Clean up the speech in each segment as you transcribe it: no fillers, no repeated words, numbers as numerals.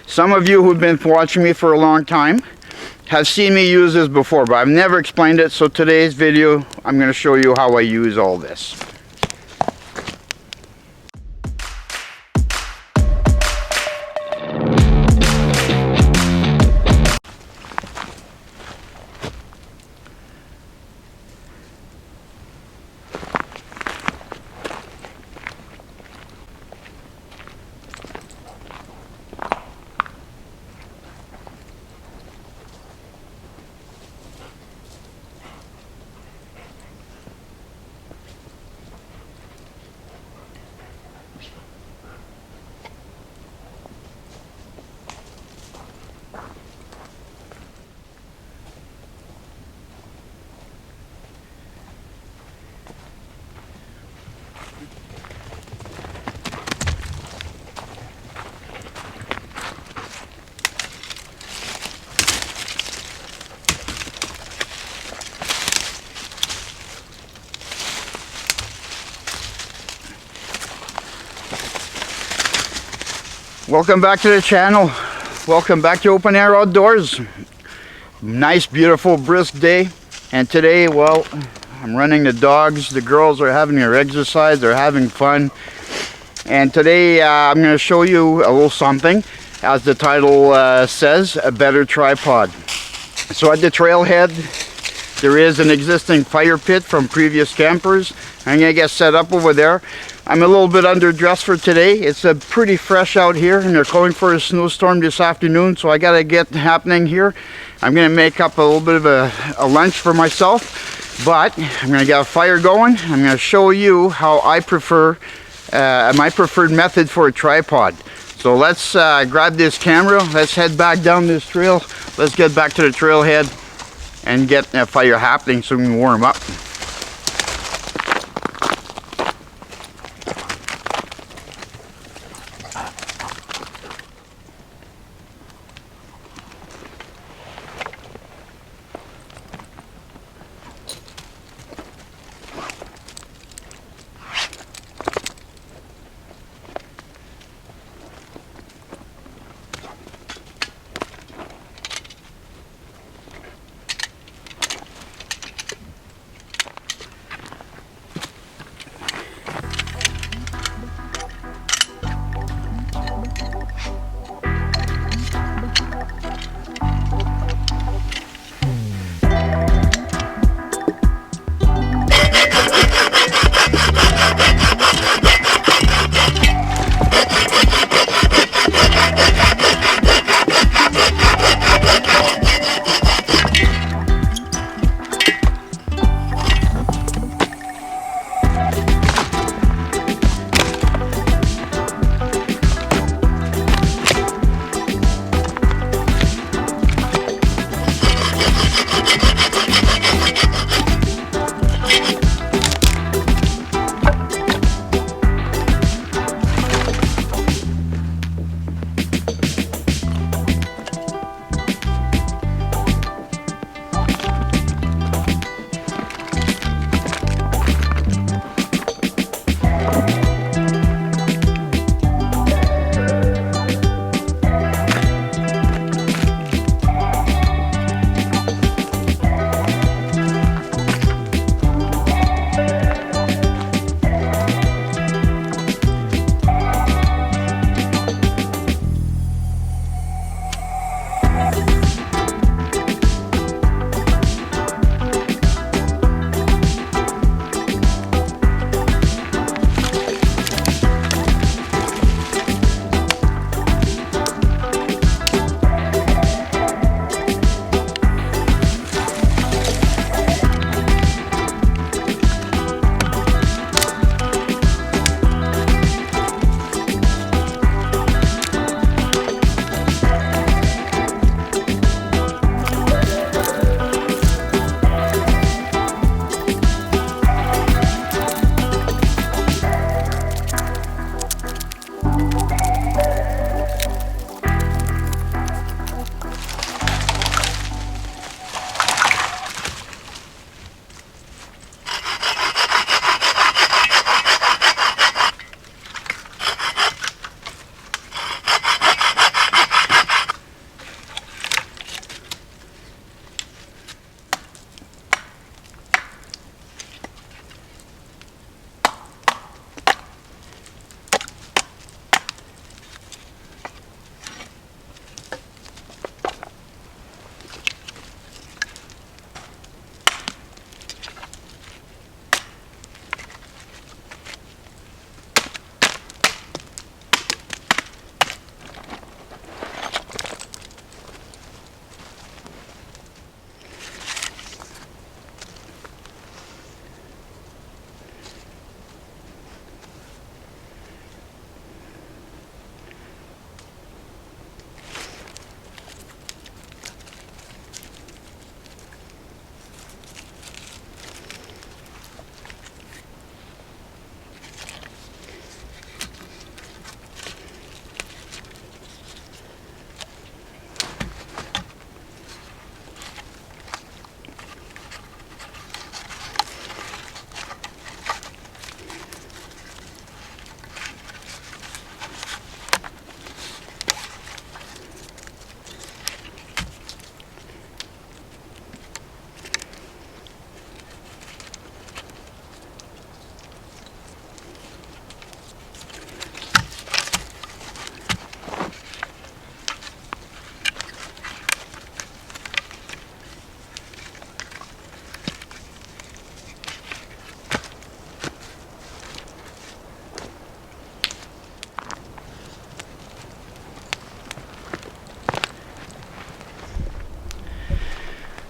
Some of you who've been watching me for a long time have seen me use this before, but I've never explained it, so today's video I'm going to show you how I use all this. Welcome back to the channel. Welcome back to Open Air Outdoors. Nice, beautiful, brisk day. And today, well, I'm running the dogs. The girls are having their exercise. They're having fun. And today I'm going to show you a little something. As the title says, a better tripod. So at the trailhead, there is an existing fire pit from previous campers. I'm going to get set up over there. I'm a little bit underdressed for today. It's pretty fresh out here and they're calling for a snowstorm this afternoon, so I gotta get happening here. I'm gonna make up a little bit of a lunch for myself, but I'm gonna get a fire going. I'm gonna show you how I prefer, my preferred method for a tripod. So let's grab this camera, let's head back down this trail, let's get back to the trailhead and get a fire happening so we can warm up.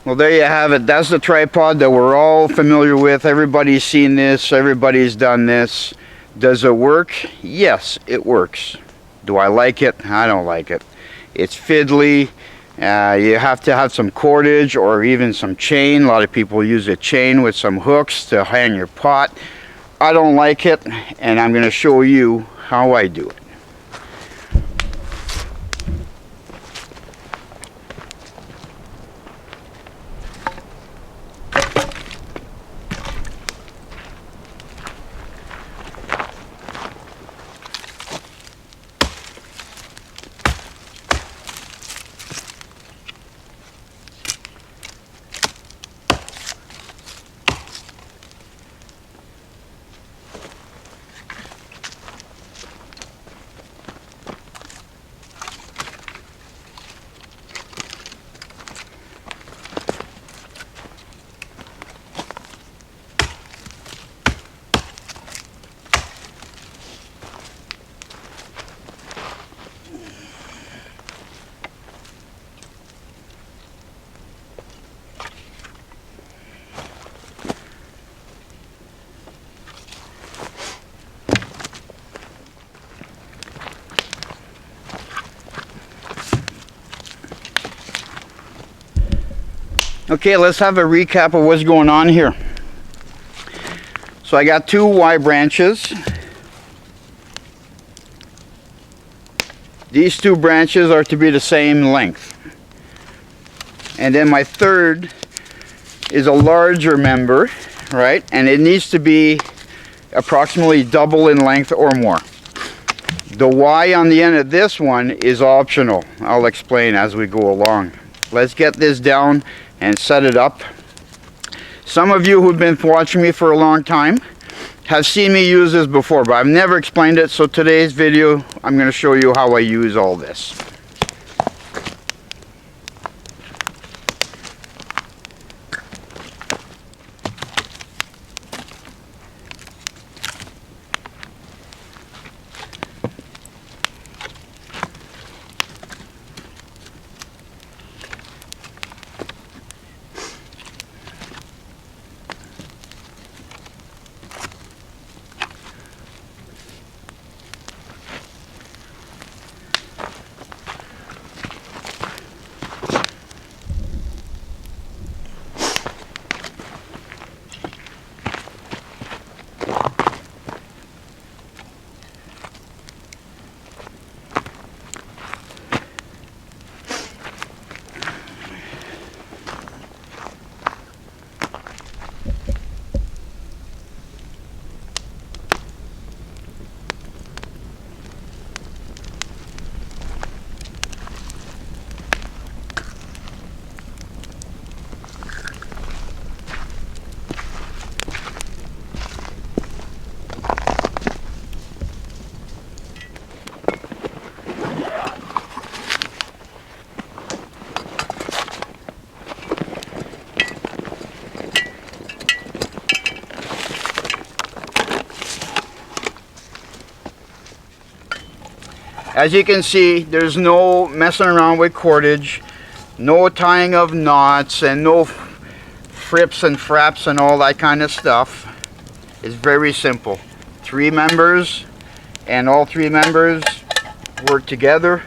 Well, there you have it. That's the tripod that we're all familiar with. Everybody's seen this. Everybody's done this. Does it work? Yes, it works. Do I like it? I don't like it. It's fiddly. You have to have some cordage or even some chain. A lot of people use a chain with some hooks to hang your pot. I don't like it, and I'm going to show you how I do it. Okay, let's have a recap of what's going on here. So I got two Y branches. These two branches are to be the same length. And then my third is a larger member, right? And it needs to be approximately double in length or more. The Y on the end of this one is optional. I'll explain as we go along. Let's get this down and set it up. Some of you who've been watching me for a long time have seen me use this before, but I've never explained it, so today's video I'm going to show you how I use all this. As you can see, there's no messing around with cordage, no tying of knots, and no frips and fraps and all that kind of stuff. It's very simple. 3 members, and all 3 members work together,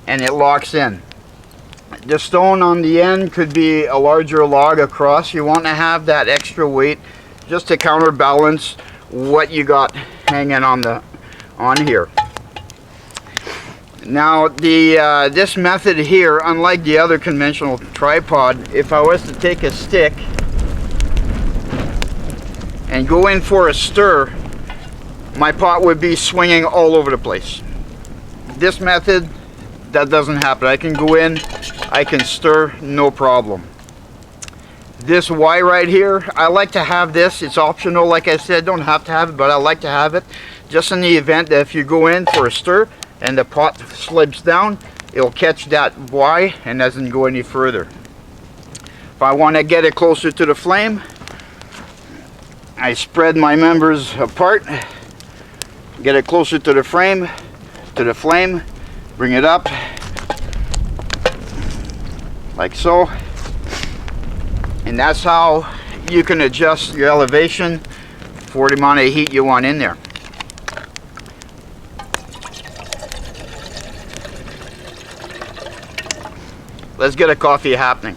and it locks in. The stone on the end could be a larger log across. You want to have that extra weight just to counterbalance what you got hanging on here. Now this method here, unlike the other conventional tripod, if I was to take a stick and go in for a stir, my pot would be swinging all over the place. This method, that doesn't happen. I can go in, I can stir, no problem. This Y right here, I like to have this. It's optional, like I said, don't have to have it, but I like to have it just in the event that if you go in for a stir and the pot slips down, it'll catch that Y and doesn't go any further. If I want to get it closer to the flame, I spread my members apart, get it closer to the flame, bring it up, like so. And that's how you can adjust your elevation for the amount of heat you want in there. Let's get a coffee happening.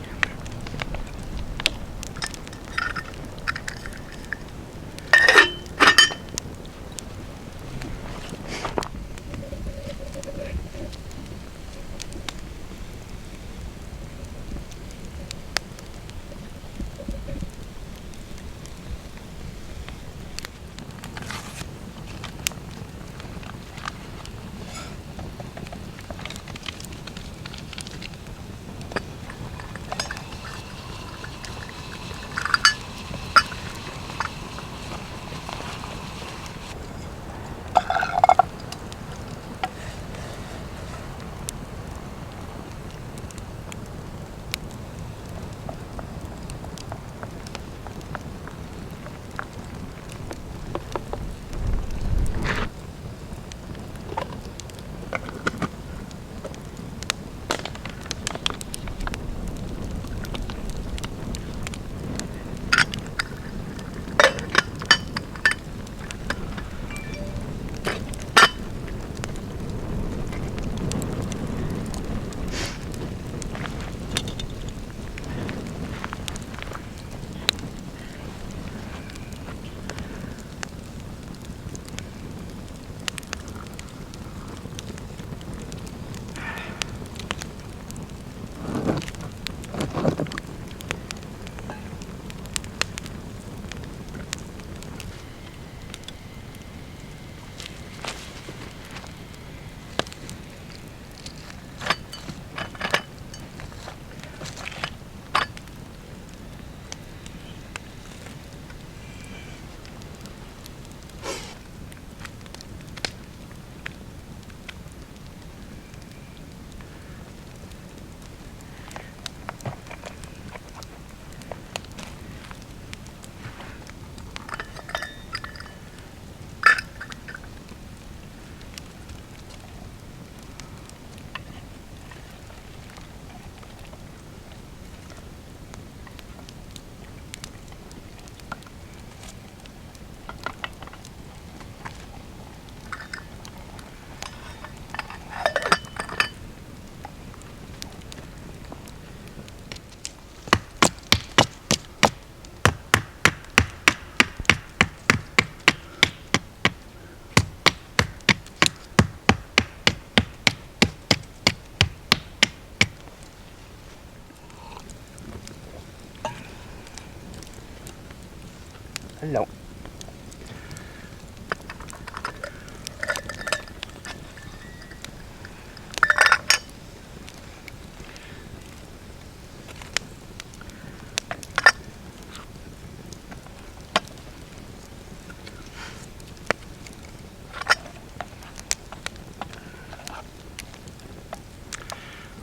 Hello.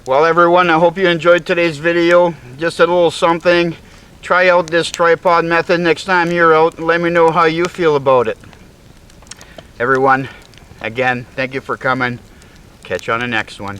Well everyone, I hope you enjoyed today's video. Just a little something. Try out this tripod method next time you're out and let me know how you feel about it. Everyone, again, thank you for coming. Catch you on the next one.